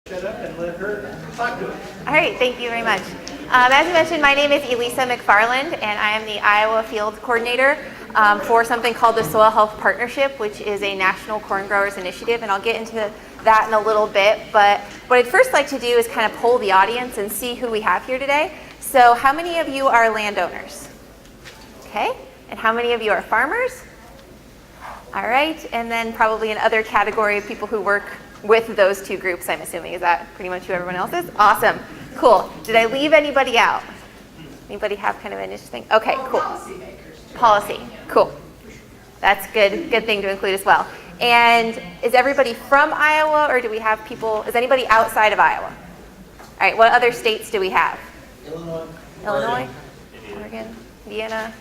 Shut up and let her talk to us. All right, thank you very much. As you mentioned, my name is Elyssa McFarland, and I am the Iowa Field Coordinator for something called the Soil Health Partnership, which is a national corn growers initiative, and I'll get into that in a little bit. But what I'd first like to do is kind of poll the audience and see who we have here today. So how many of you are landowners? Okay, and how many of you are farmers? All right, and then probably another category of people who work with those two groups, I'm assuming. Is that pretty much who everyone else is? Awesome, cool. Did I leave anybody out? Anybody have kind of an interesting? Okay, cool. Policy, cool. That's good thing to include as well. And is everybody from Iowa, or do we have people, is anybody outside of Iowa? All right, what other states do we have? Illinois, Oregon, Indiana,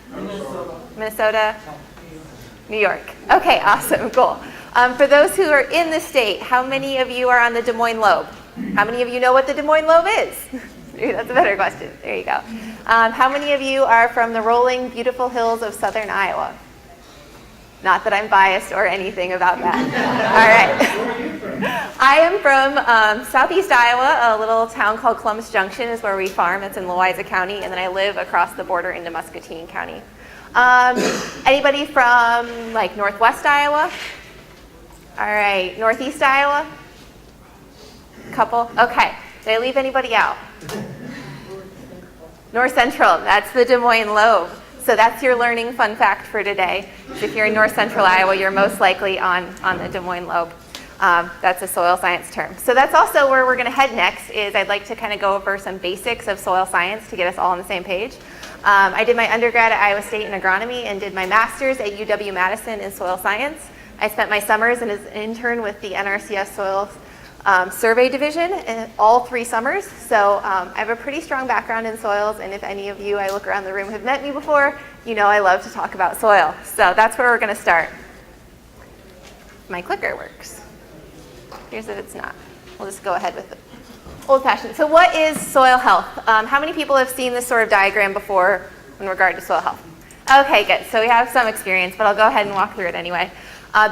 Minnesota, New York. Okay, awesome, cool. For those who are in the state, how many of you are on the Des Moines Lobe? How many of you know what the Des Moines Lobe is? That's a better question. There you go. How many of you are from the rolling, beautiful hills of southern Iowa? Not that I'm biased or anything about that. All right. I am from southeast Iowa. A little town called Columbus Junction is where we farm. It's in Louisa County, and then I live across the border into Muscatine County. Anybody from like northwest Iowa? All right, northeast Iowa? Couple? Okay. Did I leave anybody out? North Central, that's the Des Moines Lobe. So that's your learning fun fact for today. If you're in north central Iowa, you're most likely on the Des Moines Lobe. That's a soil science term. So that's also where we're going to head next. Is I'd like to kind of go over some basics of soil science to get us all on the same page. I did my undergrad at Iowa State in agronomy and did my master's at UW-Madison in soil science. I spent my summers as an intern with the NRCS Soil Survey Division in all 3 summers. So I have a pretty strong background in soils, and if any of you, I look around the room, have met me before, you know I love to talk about soil. So that's where we're going to start. My clicker works. Here's if it's not. We'll just go ahead with it. Old-fashioned. So what is soil health? How many people have seen this sort of diagram before in regard to soil health? Okay, good. So we have some experience, but I'll go ahead and walk through it anyway.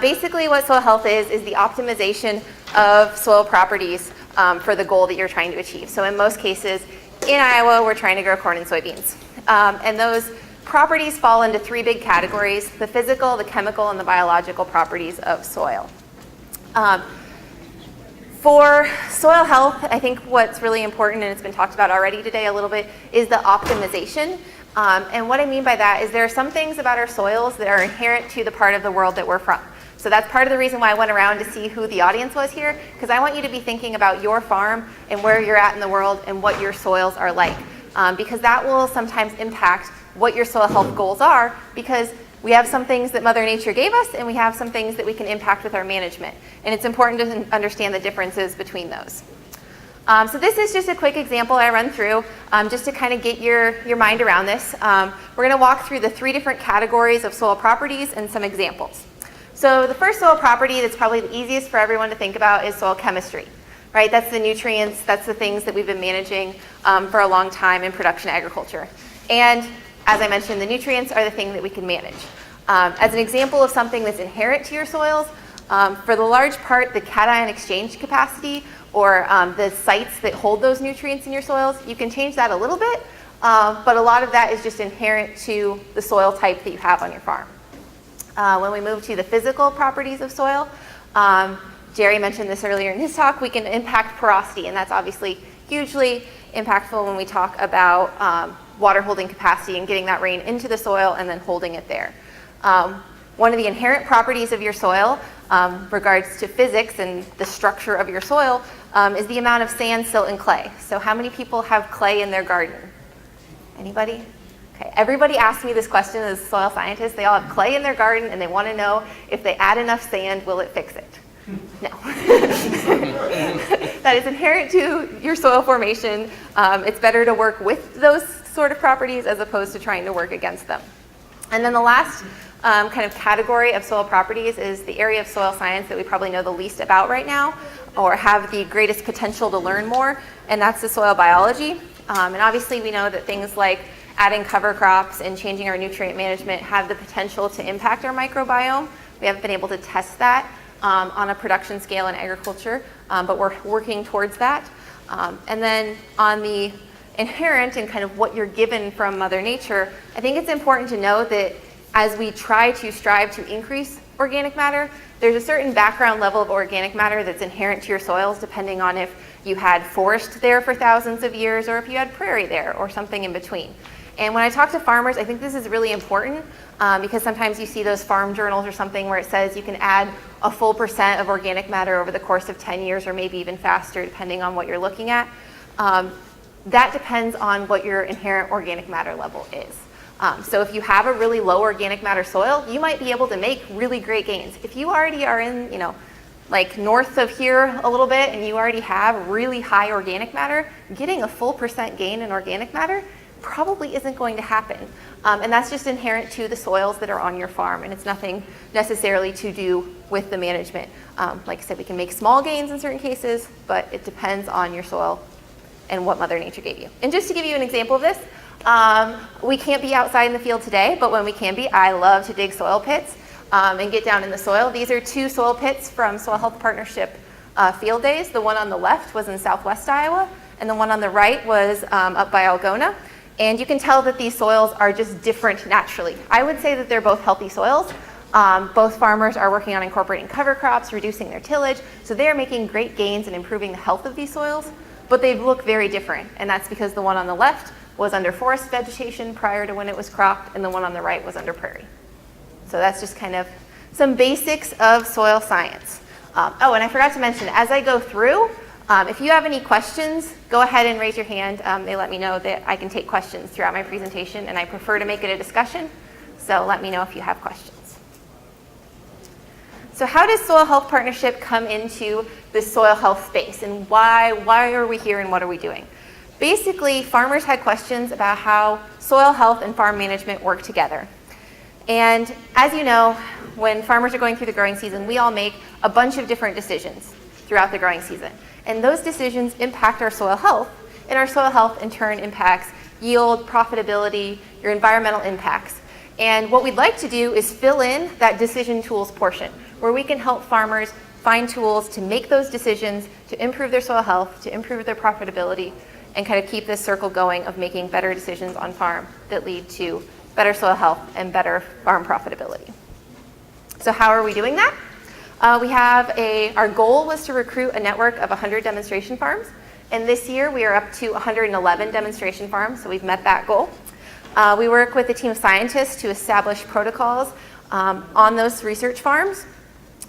Basically what soil health is the optimization of soil properties for the goal that you're trying to achieve. So in most cases, in Iowa, we're trying to grow corn and soybeans. And those properties fall into 3 big categories: the physical, the chemical, and the biological properties of soil. For soil health, I think what's really important, and it's been talked about already today a little bit, is the optimization. And what I mean by that is there are some things about our soils that are inherent to the part of the world that we're from. So that's part of the reason why I went around to see who the audience was here, because I want you to be thinking about your farm and where you're at in the world and what your soils are like. Because that will sometimes impact what your soil health goals are, because we have some things that Mother Nature gave us and we have some things that we can impact with our management. And it's important to understand the differences between those. So this is just a quick example I run through just to kind of get your mind around this. We're going to walk through the 3 different categories of soil properties and some examples. So the first soil property that's probably the easiest for everyone to think about is soil chemistry, right? That's the nutrients, that's the things that we've been managing for a long time in production agriculture. And as I mentioned, the nutrients are the thing that we can manage. As an example of something that's inherent to your soils, for the large part, the cation exchange capacity or the sites that hold those nutrients in your soils, you can change that a little bit, but a lot of that is just inherent to the soil type that you have on your farm. When we move to the physical properties of soil, Jerry mentioned this earlier in his talk, we can impact porosity, and that's obviously hugely impactful when we talk about water holding capacity and getting that rain into the soil and then holding it there. One of the inherent properties of your soil, regards to physics and the structure of your soil, is the amount of sand, silt, and clay. So how many people have clay in their garden? Anybody? Okay, everybody asks me this question as soil scientists. They all have clay in their garden and they want to know if they add enough sand, will it fix it? No. That is inherent to your soil formation. It's better to work with those sort of properties as opposed to trying to work against them. And then the last kind of category of soil properties is the area of soil science that we probably know the least about right now or have the greatest potential to learn more, and that's the soil biology. And obviously we know that things like adding cover crops and changing our nutrient management have the potential to impact our microbiome. We haven't been able to test that on a production scale in agriculture, but we're working towards that. And then on the inherent and kind of what you're given from Mother Nature, I think it's important to know that as we try to strive to increase organic matter, there's a certain background level of organic matter that's inherent to your soils, depending on if you had forest there for thousands of years or if you had prairie there or something in between. And when I talk to farmers, I think this is really important because sometimes you see those farm journals or something where it says you can add a full % of organic matter over the course of 10 years or maybe even faster, depending on what you're looking at. That depends on what your inherent organic matter level is. So if you have a really low organic matter soil, you might be able to make really great gains. If you already are in, like north of here a little bit and you already have really high organic matter, getting a full % gain in organic matter probably isn't going to happen. And that's just inherent to the soils that are on your farm, and it's nothing necessarily to do with the management. Like I said, we can make small gains in certain cases, but it depends on your soil and what Mother Nature gave you. And just to give you an example of this, we can't be outside in the field today, but when we can be, I love to dig soil pits and get down in the soil. These are 2 soil pits from Soil Health Partnership field days. The one on the left was in southwest Iowa, and the one on the right was up by Algona. And you can tell that these soils are just different naturally. I would say that they're both healthy soils. Both farmers are working on incorporating cover crops, reducing their tillage, so they are making great gains in improving the health of these soils, but they look very different, and that's because the one on the left was under forest vegetation prior to when it was cropped, and the one on the right was under prairie. So that's just kind of some basics of soil science. Oh, and I forgot to mention, as I go through, if you have any questions, go ahead and raise your hand. They let me know that I can take questions throughout my presentation, and I prefer to make it a discussion, so let me know if you have questions. So how does Soil Health Partnership come into this soil health space, and why are we here and what are we doing? Basically, farmers had questions about how soil health and farm management work together. And as you know, when farmers are going through the growing season, we all make a bunch of different decisions throughout the growing season. And those decisions impact our soil health, and our soil health in turn impacts yield, profitability, your environmental impacts. And what we'd like to do is fill in that decision tools portion, where we can help farmers find tools to make those decisions, to improve their soil health, to improve their profitability, and kind of keep this circle going of making better decisions on farm that lead to better soil health and better farm profitability. So how are we doing that? We have our goal was to recruit a network of 100 demonstration farms, and this year we are up to 111 demonstration farms, so we've met that goal. We work with a team of scientists to establish protocols on those research farms.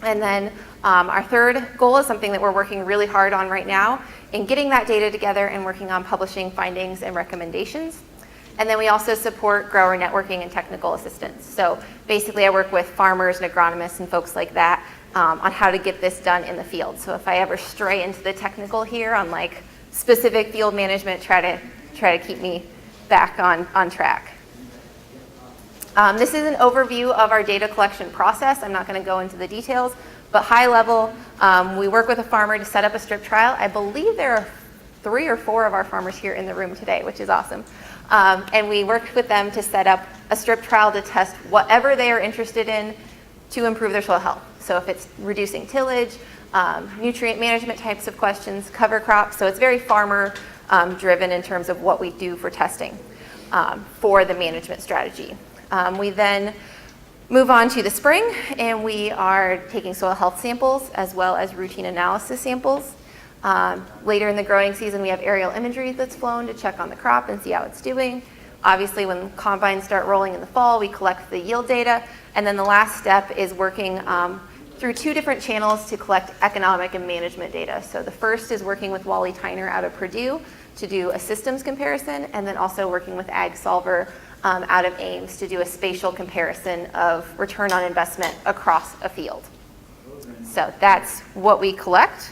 And then our third goal is something that we're working really hard on right now in getting that data together and working on publishing findings and recommendations. And then we also support grower networking and technical assistance. So basically I work with farmers and agronomists and folks like that on how to get this done in the field. So if I ever stray into the technical here on like specific field management, try to keep me back on track. This is an overview of our data collection process. I'm not going to go into the details, but high level, we work with a farmer to set up a strip trial. I believe there are 3 or 4 of our farmers here in the room today, which is awesome. And we worked with them to set up a strip trial to test whatever they are interested in to improve their soil health. So if it's reducing tillage, nutrient management types of questions, cover crops. So it's very farmer driven in terms of what we do for testing for the management strategy. We then move on to the spring, and we are taking soil health samples as well as routine analysis samples. Later in the growing season, we have aerial imagery that's flown to check on the crop and see how it's doing. Obviously, when combines start rolling in the fall, we collect the yield data. And then the last step is working through 2 different channels to collect economic and management data. So the first is working with Wally Tyner out of Purdue to do a systems comparison, and then also working with Ag Solver out of Ames to do a spatial comparison of return on investment across a field. So that's what we collect.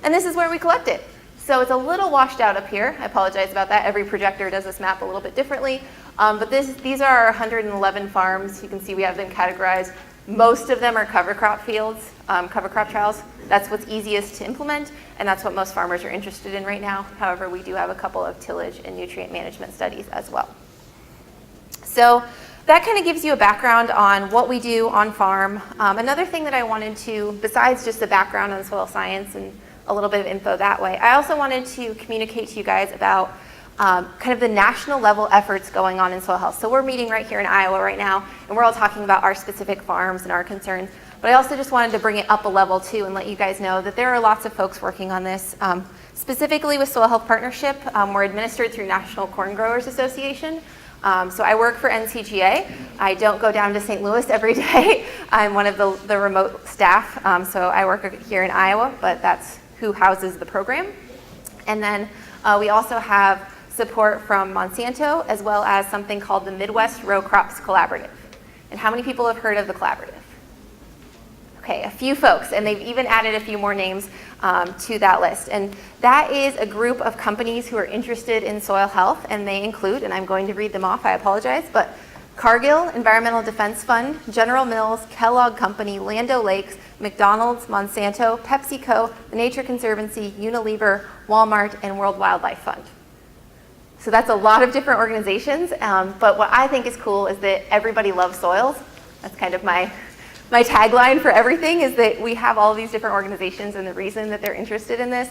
And this is where we collect it. So it's a little washed out up here. I apologize about that. Every projector does this map a little bit differently. But these are our 111 farms. You can see we have them categorized. Most of them are cover crop fields, cover crop trials. That's what's easiest to implement, and that's what most farmers are interested in right now. However, we do have a couple of tillage and nutrient management studies as well. So that kind of gives you a background on what we do on farm. Another thing that I wanted to, besides just the background on soil science and a little bit of info that way. I also wanted to communicate to you guys about kind of the national level efforts going on in soil health. So we're meeting right here in Iowa right now, and we're all talking about our specific farms and our concerns. But I also just wanted to bring it up a level too and let you guys know that there are lots of folks working on this. Specifically with Soil Health Partnership, we're administered through National Corn Growers Association. So I work for NCGA. I don't go down to St. Louis every day. I'm one of the remote staff, so I work here in Iowa, but that's who houses the program. And then we also have support from Monsanto, as well as something called the Midwest Row Crops Collaborative. And how many people have heard of the collaborative? Okay, a few folks, and they've even added a few more names to that list. And that is a group of companies who are interested in soil health, and they include, and I'm going to read them off, I apologize, but Cargill, Environmental Defense Fund, General Mills, Kellogg Company, Land O'Lakes, McDonald's, Monsanto, PepsiCo, the Nature Conservancy, Unilever, Walmart, and World Wildlife Fund. So that's a lot of different organizations, but what I think is cool is that everybody loves soils. That's kind of my tagline for everything, is that we have all of these different organizations, and the reason that they're interested in this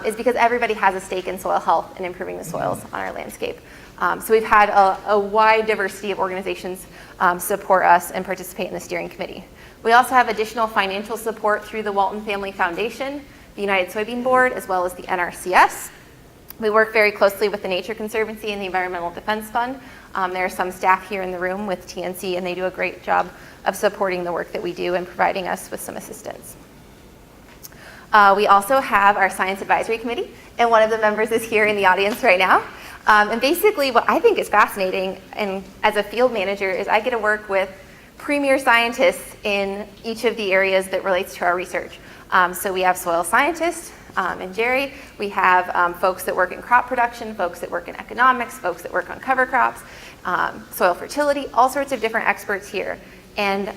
is because everybody has a stake in soil health and improving the soils on our landscape. So we've had a wide diversity of organizations support us and participate in the steering committee. We also have additional financial support through the Walton Family Foundation, the United Soybean Board, as well as the NRCS. We work very closely with the Nature Conservancy and the Environmental Defense Fund. There are some staff here in the room with TNC, and they do a great job of supporting the work that we do and providing us with some assistance. We also have our Science Advisory Committee, and one of the members is here in the audience right now. And basically what I think is fascinating, and as a field manager, is I get to work with premier scientists in each of the areas that relates to our research. So we have soil scientists, and Jerry. We have folks that work in crop production, folks that work in economics, folks that work on cover crops, soil fertility, all sorts of different experts here. And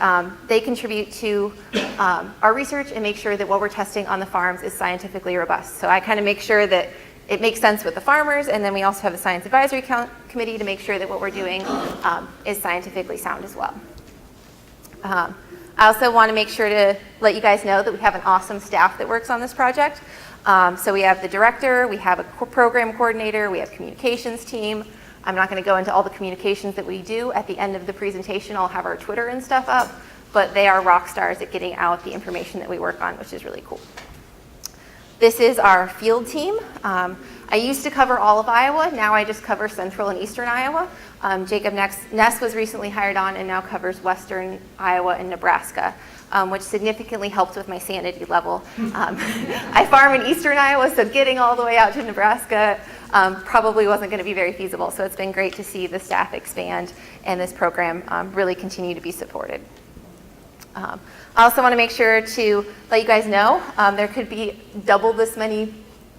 they contribute to our research and make sure that what we're testing on the farms is scientifically robust. So I kind of make sure that it makes sense with the farmers, and then we also have a Science Advisory Committee to make sure that what we're doing is scientifically sound as well. I also want to make sure to let you guys know that we have an awesome staff that works on this project. So we have the director, we have a program coordinator, we have communications team. I'm not going to go into all the communications that we do. At the end of the presentation, I'll have our Twitter and stuff up, but they are rock stars at getting out the information that we work on, which is really cool. This is our field team. I used to cover all of Iowa. Now I just cover central and eastern Iowa. Jacob Ness was recently hired on and now covers western Iowa and Nebraska, which significantly helped with my sanity level. I farm in eastern Iowa, so getting all the way out to Nebraska probably wasn't going to be very feasible. So it's been great to see the staff expand and this program really continue to be supported. I also want to make sure to let you guys know there could be double this many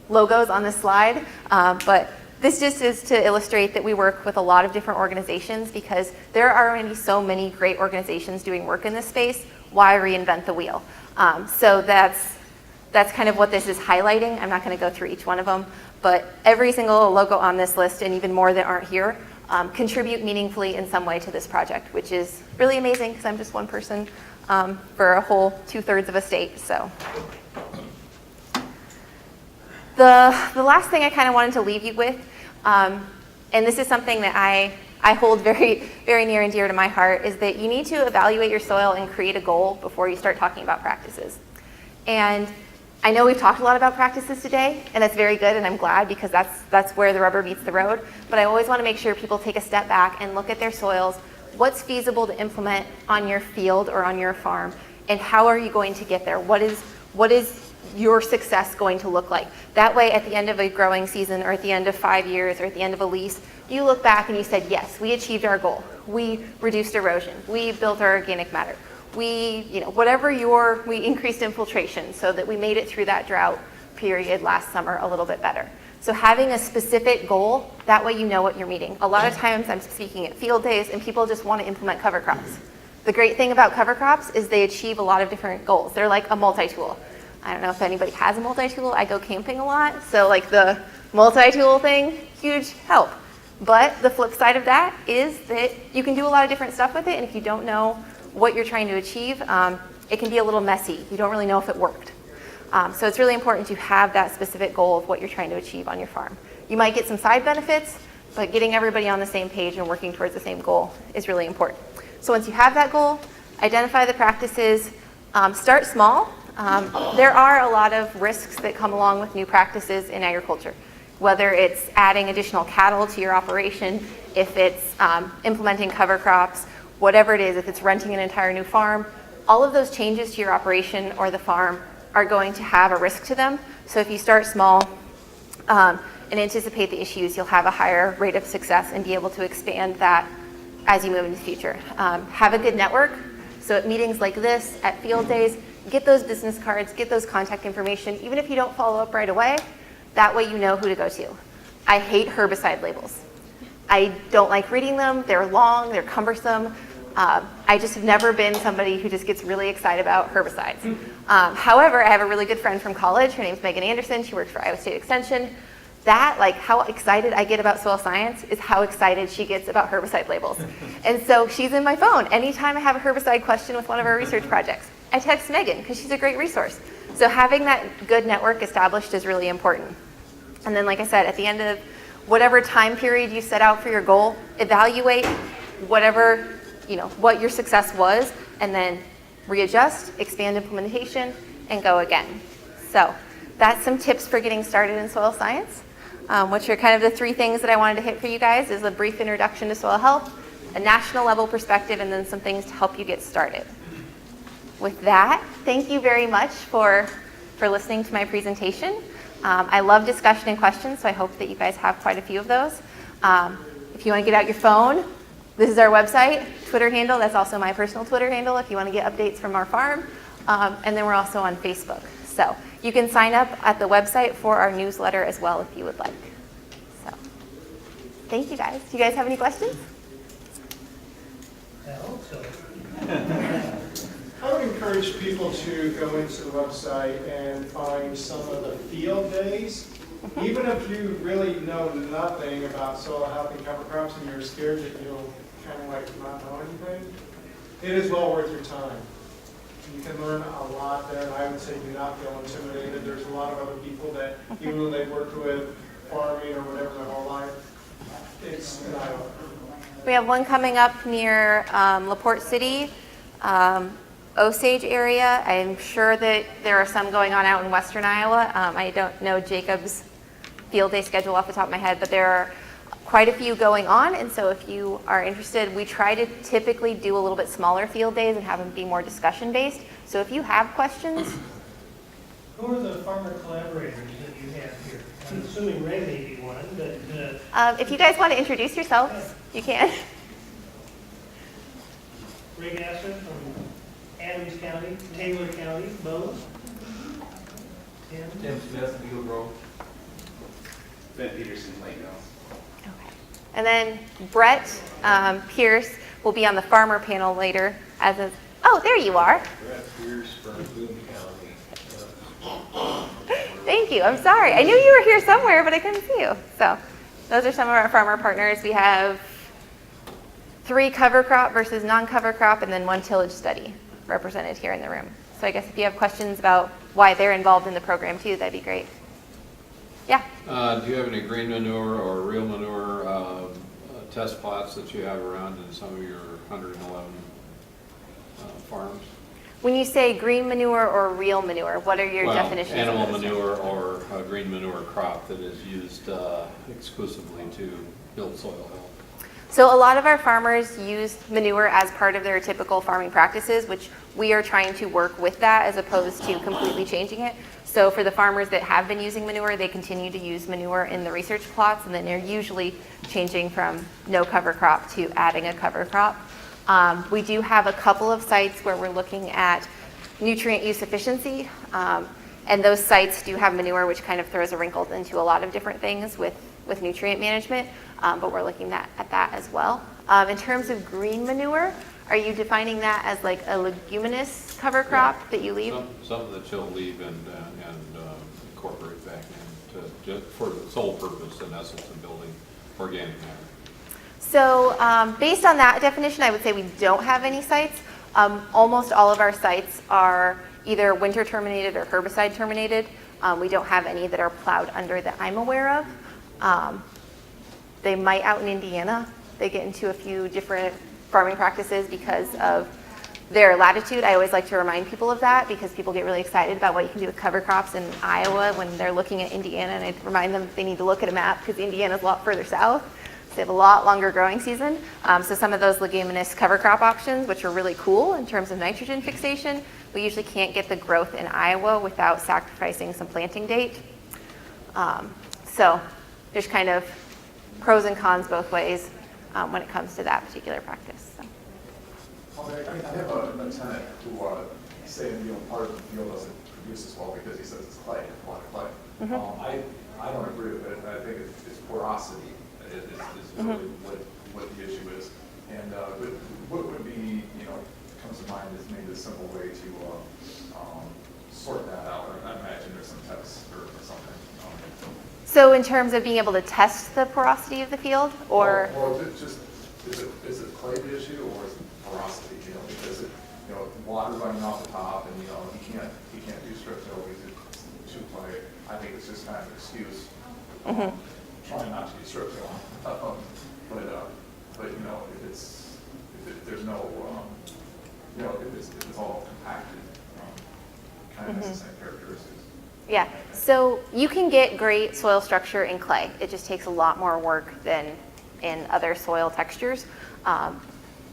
logos on this slide, but this just is to illustrate that we work with a lot of different organizations because there are already so many great organizations doing work in this space. Why reinvent the wheel? So that's kind of what this is highlighting. I'm not going to go through each one of them, but every single logo on this list, and even more that aren't here, contribute meaningfully in some way to this project, which is really amazing because I'm just one person for a whole 2/3 of a state. So the last thing I kind of wanted to leave you with, and this is something that I hold very, very near and dear to my heart, is that you need to evaluate your soil and create a goal before you start talking about practices. And I know we've talked a lot about practices today, and that's very good, and I'm glad because that's where the rubber meets the road. But I always want to make sure people take a step back and look at their soils. What's feasible to implement on your field or on your farm, and how are you going to get there? What is your success going to look like? That way, at the end of a growing season, or at the end of 5 years, or at the end of a lease, you look back and you said, yes, we achieved our goal. We reduced erosion. We built our organic matter. We increased infiltration so that we made it through that drought period last summer a little bit better. So having a specific goal, that way you know what you're meeting. A lot of times I'm speaking at field days and people just want to implement cover crops. The great thing about cover crops is they achieve a lot of different goals. They're like a multi-tool. I don't know if anybody has a multi-tool. I go camping a lot, so like the multi-tool thing, huge help. But the flip side of that is that you can do a lot of different stuff with it, and if you don't know what you're trying to achieve, it can be a little messy. You don't really know if it worked. So it's really important to have that specific goal of what you're trying to achieve on your farm. You might get some side benefits, but getting everybody on the same page and working towards the same goal is really important. So once you have that goal, identify the practices, start small. There are a lot of risks that come along with new practices in agriculture, whether it's adding additional cattle to your operation, if it's implementing cover crops, whatever it is, if it's renting an entire new farm, all of those changes to your operation or the farm are going to have a risk to them. So if you start small and anticipate the issues, you'll have a higher rate of success and be able to expand that as you move into the future. Have a good network. So at meetings like this, at field days, get those business cards, get those contact information, even if you don't follow up right away, that way you know who to go to. I hate herbicide labels. I don't like reading them. They're long, they're cumbersome. I just have never been somebody who just gets really excited about herbicides. However, I have a really good friend from college. Her name's Megan Anderson. She works for Iowa State Extension. That, like how excited I get about soil science is how excited she gets about herbicide labels. And so she's in my phone. Anytime I have a herbicide question with one of our research projects, I text Megan because she's a great resource. So having that good network established is really important. And then, like I said, at the end of whatever time period you set out for your goal, evaluate whatever, what your success was, and then readjust, expand implementation, and go again. So that's some tips for getting started in soil science, which are kind of the three things that I wanted to hit for you guys, is a brief introduction to soil health, a national level perspective, and then some things to help you get started. With that, thank you very much for listening to my presentation. I love discussion and questions, so I hope that you guys have quite a few of those. If you want to get out your phone, this is our website, Twitter handle. That's also my personal Twitter handle if you want to get updates from our farm. And then we're also on Facebook. So you can sign up at the website for our newsletter as well if you would like. So thank you guys. Do you guys have any questions? I hope so. I would encourage people to go into the website and find some of the field days. Even if you really know nothing about soil health and cover crops and you're scared that you'll kind of like not know anything, it is well worth your time. You can learn a lot there, and I would say do not feel intimidated. There's a lot of other people that, even though they've worked with farming or whatever their whole life, it's an eye-opener. We have one coming up near LaPorte City, Osage area. I'm sure that there are some going on out in western Iowa. I don't know Jacob's field day schedule off the top of my head, but there are quite a few going on, and so if you are interested, we try to typically do a little bit smaller field days and have them be more discussion based. So if you have questions. Who are the farmer collaborators that you have here? I'm assuming Ray may be one, but... If you guys want to introduce yourselves, you can. Ray Gasser from Adams County, Taylor County, both. Tim Smith, Beagle Grove. Ben Peterson, Lake House. Okay. And then Brett Pierce will be on the farmer panel later as a, oh, there you are. Brett Pierce from Boone County. Thank you. I'm sorry. I knew you were here somewhere, but I couldn't see you. So those are some of our farmer partners. We have 3 cover crop versus non-cover crop, and then 1 tillage study represented here in the room. So I guess if you have questions about why they're involved in the program too, that'd be great. Yeah. Do you have any green manure or real manure test plots that you have around in some of your 111 farms? When you say green manure or real manure, what are your definitions? Animal of those? manure or a green manure crop that is used exclusively to build soil health. So a lot of our farmers use manure as part of their typical farming practices, which we are trying to work with that as opposed to completely changing it. So for the farmers that have been using manure, they continue to use manure in the research plots, and then they're usually changing from no cover crop to adding a cover crop. We do have a couple of sites where we're looking at nutrient use efficiency, and those sites do have manure, which kind of throws a wrinkle into a lot of different things with nutrient management, but we're looking at that as well. In terms of green manure, are you defining that as like a leguminous cover crop that you leave? Some that you'll leave and incorporate back into just for the sole purpose, in essence, of building organic matter. So based on that definition, I would say we don't have any sites. Almost all of our sites are either winter terminated or herbicide terminated. We don't have any that are plowed under that I'm aware of. They might out in Indiana. They get into a few different farming practices because of their latitude. I always like to remind people of that because people get really excited about what you can do with cover crops in Iowa when they're looking at Indiana, and I remind them that they need to look at a map because Indiana's a lot further south. So they have a lot longer growing season. So some of those leguminous cover crop options, which are really cool in terms of nitrogen fixation, we usually can't get the growth in Iowa without sacrificing some planting date. So there's kind of pros and cons both ways when it comes to that particular practice. So. I have a tenant who say part of the field doesn't produce as well because he says it's clay, a lot of clay. Mm-hmm. I don't agree with it. I think it's porosity is really what the issue is. And what would be, comes to mind is maybe a simple way to sort that out. I imagine there's some tests or something. So in terms of being able to test the porosity of the field, or just is it clay the issue or is it porosity? Because water running off the top, and he can't do strip till because it's too clay. I think it's just kind of an excuse. Trying not to do strip till. But if there's no if it's all compacted, kind of has the same characteristics. yeah, so you can get great soil structure in clay. It just takes a lot more work than in other soil textures.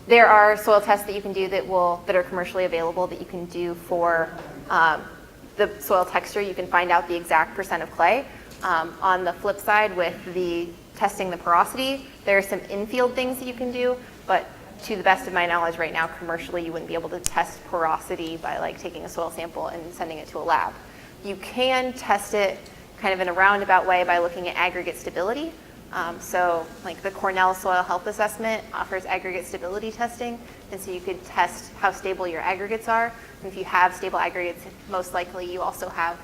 There are soil tests that you can do that are commercially available that you can do for the soil texture. You can find out the exact percent of clay. On the flip side, with the testing the porosity, there are some infield things that you can do, but to the best of my knowledge right now, commercially, you wouldn't be able to test porosity by taking a soil sample and sending it to a lab. You can test it kind of in a roundabout way by looking at aggregate stability. So the Cornell Soil Health Assessment offers aggregate stability testing, and so you could test how stable your aggregates are. And if you have stable aggregates, most likely you also have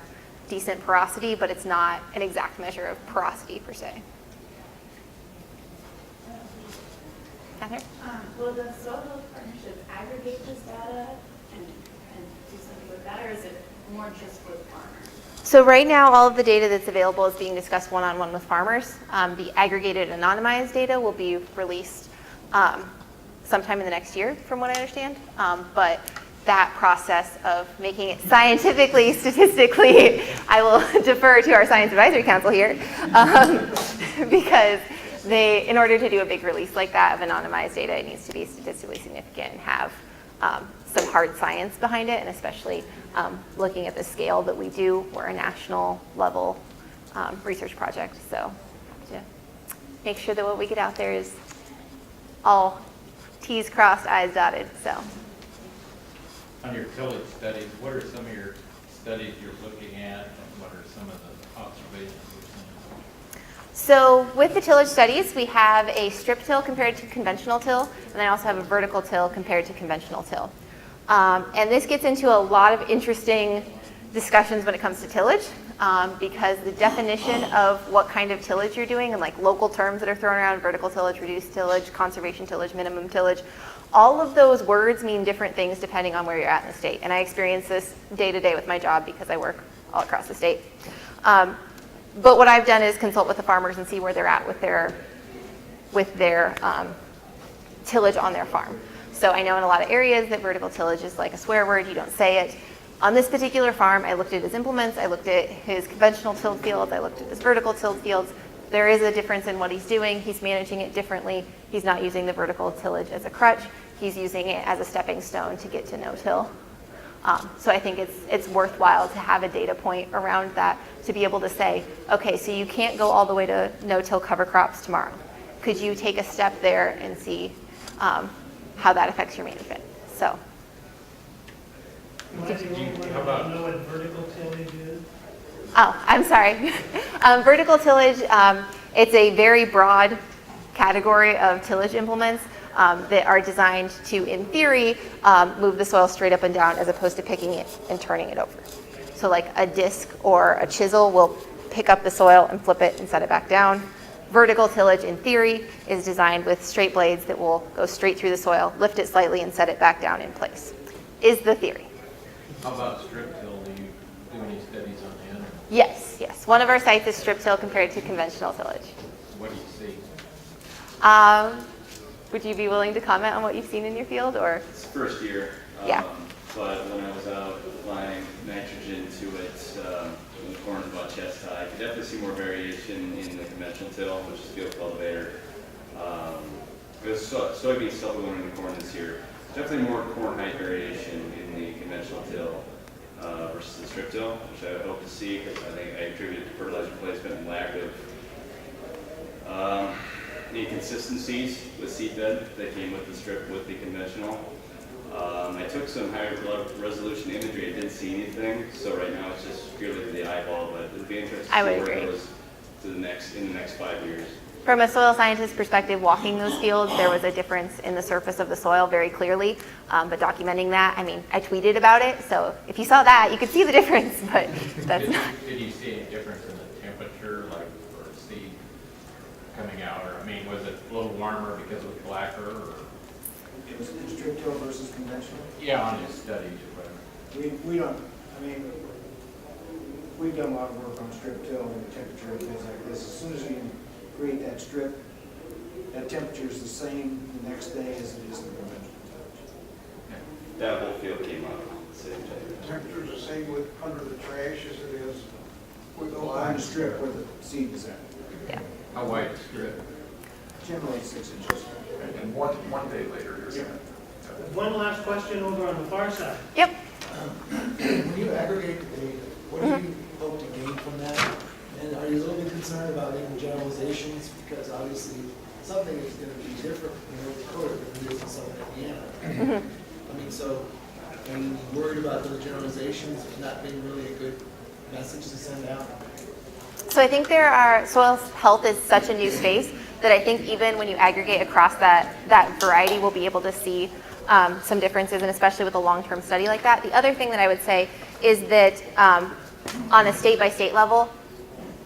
decent porosity, but it's not an exact measure of porosity per se. Heather? Will the Soil Health Partnership aggregate this data and do something with that, or is it more just with farmers? So right now, all of the data that's available is being discussed one-on-one with farmers. The aggregated anonymized data will be released sometime in the next year, from what I understand. But that process of making it scientifically, statistically, I will defer to our Science Advisory Council here, because in order to do a big release like that of anonymized data, it needs to be statistically significant and have some hard science behind it, and especially looking at the scale that we do. We're a national level research project, so to make sure that what we get out there is all T's crossed, I's dotted. So. On your tillage studies, what are some of your studies you're looking at, and what are some of the observations you're seeing? So with the tillage studies, we have a strip till compared to conventional till, and I also have a vertical till compared to conventional till. And this gets into a lot of interesting discussions when it comes to tillage, because the definition of what kind of tillage you're doing and local terms that are thrown around, vertical tillage, reduced tillage, conservation tillage, minimum tillage, all of those words mean different things depending on where you're at in the state. And I experience this day to day with my job because I work all across the state. But what I've done is consult with the farmers and see where they're at with their tillage on their farm. So I know in a lot of areas that vertical tillage is like a swear word, you don't say it. On this particular farm, I looked at his implements, I looked at his conventional tilled fields, I looked at his vertical tilled fields. There is a difference in what he's doing. He's managing it differently. He's not using the vertical tillage as a crutch. He's using it as a stepping stone to get to no-till. So I think it's worthwhile to have a data point around that to be able to say, okay, so you can't go all the way to no-till cover crops tomorrow. Could you take a step there and see how that affects your management? So. How about know what vertical tillage is? Oh, I'm sorry. Vertical tillage, it's a very broad category of tillage implements that are designed to, in theory, move the soil straight up and down as opposed to picking it and turning it over. So like a disc or a chisel will pick up the soil and flip it and set it back down. Vertical tillage, in theory, is designed with straight blades that will go straight through the soil, lift it slightly, and set it back down in place, is the theory. How about strip till? Do you do any studies on that? Or Yes, yes. One of our sites is strip till compared to conventional tillage. what do you see? Would you be willing to comment on what you've seen in your field, or? It's first year. Yeah. But when I was out applying nitrogen to it, when the corn was about chest high, I could definitely see more variation in the conventional till, which is field cultivator. It was soybean supplementing the corn this year. Definitely more corn height variation in the conventional till versus the strip till, which I would hope to see, because I think I attribute it to fertilizer placement and lack of inconsistencies with seedbed that came with the strip with the conventional. I took some higher resolution imagery. I didn't see anything, so right now it's just purely to the eyeball. But it'd be interesting to I see would where agree. it goes to the next 5 years. From a soil scientist perspective, walking those fields, there was a difference in the surface of the soil very clearly. But documenting that, I mean, I tweeted about it, so if you saw that, you could see the difference, but that's not. Did you see any difference in the temperature, like for seed coming out? Or, I mean, was it a little warmer because it was blacker? Or? It was strip till versus conventional. Yeah, on your studies or whatever. We don't, I mean, we've done a lot of work on strip till and temperature and things like this. As soon as you create that strip, that temperature is the same the next day as it is in the conventional. That whole field came out at the same time. Temperature's the same with under the trash as it is with the On the strip where the seed is at. Yeah. How wide is strip? Generally 6 inches. And one day later, you're saying. One last question over on the far side. Yep. When you aggregate the data, what do you hope to gain from that? And are you a little bit concerned about any generalizations? Because obviously something is going to be different in North Dakota than it is in Southern Indiana. I mean, so are you worried about those generalizations not being really a good message to send out? So I think soil health is such a new space that I think even when you aggregate across that variety, we'll be able to see some differences, and especially with a long-term study like that. The other thing that I would say is that on a state-by-state level,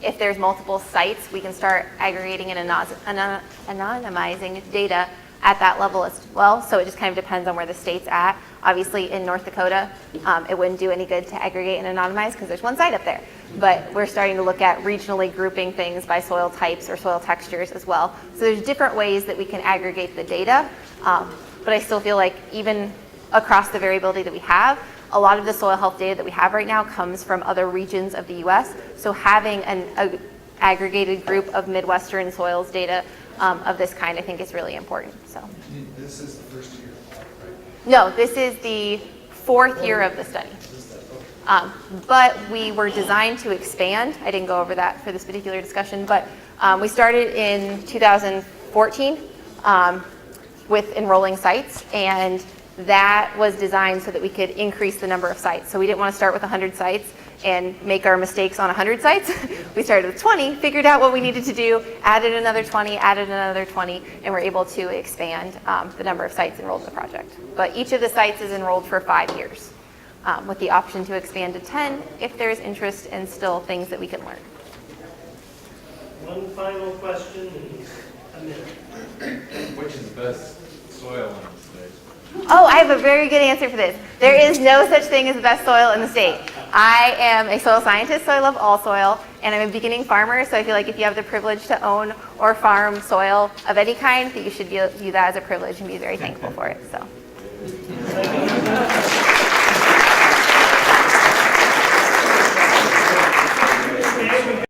if there's multiple sites, we can start aggregating and anonymizing data at that level as well. So it just kind of depends on where the state's at. Obviously, in North Dakota, it wouldn't do any good to aggregate and anonymize because there's one site up there. But we're starting to look at regionally grouping things by soil types or soil textures as well. So there's different ways that we can aggregate the data. But I still feel like even across the variability that we have, a lot of the soil health data that we have right now comes from other regions of the U.S. So having an aggregated group of Midwestern soils data of this kind, I think, is really important. So. This is the first year, right? No, this is the 4th year of the study. But we were designed to expand. I didn't go over that for this particular discussion, but we started in 2014 with enrolling sites, and that was designed so that we could increase the number of sites. So we didn't want to start with 100 sites and make our mistakes on 100 sites. We started with 20, figured out what we needed to do, added another 20, and we're able to expand the number of sites enrolled in the project. But each of the sites is enrolled for 5 years, with the option to expand to 10 if there's interest and still things that we can learn. One final question in a minute. Which is the best soil in the state? Oh, I have a very good answer for this. There is no such thing as the best soil in the state. I am a soil scientist, so I love all soil, and I'm a beginning farmer, so I feel like if you have the privilege to own or farm soil of any kind, that you should view that as a privilege and be very thankful for it. So.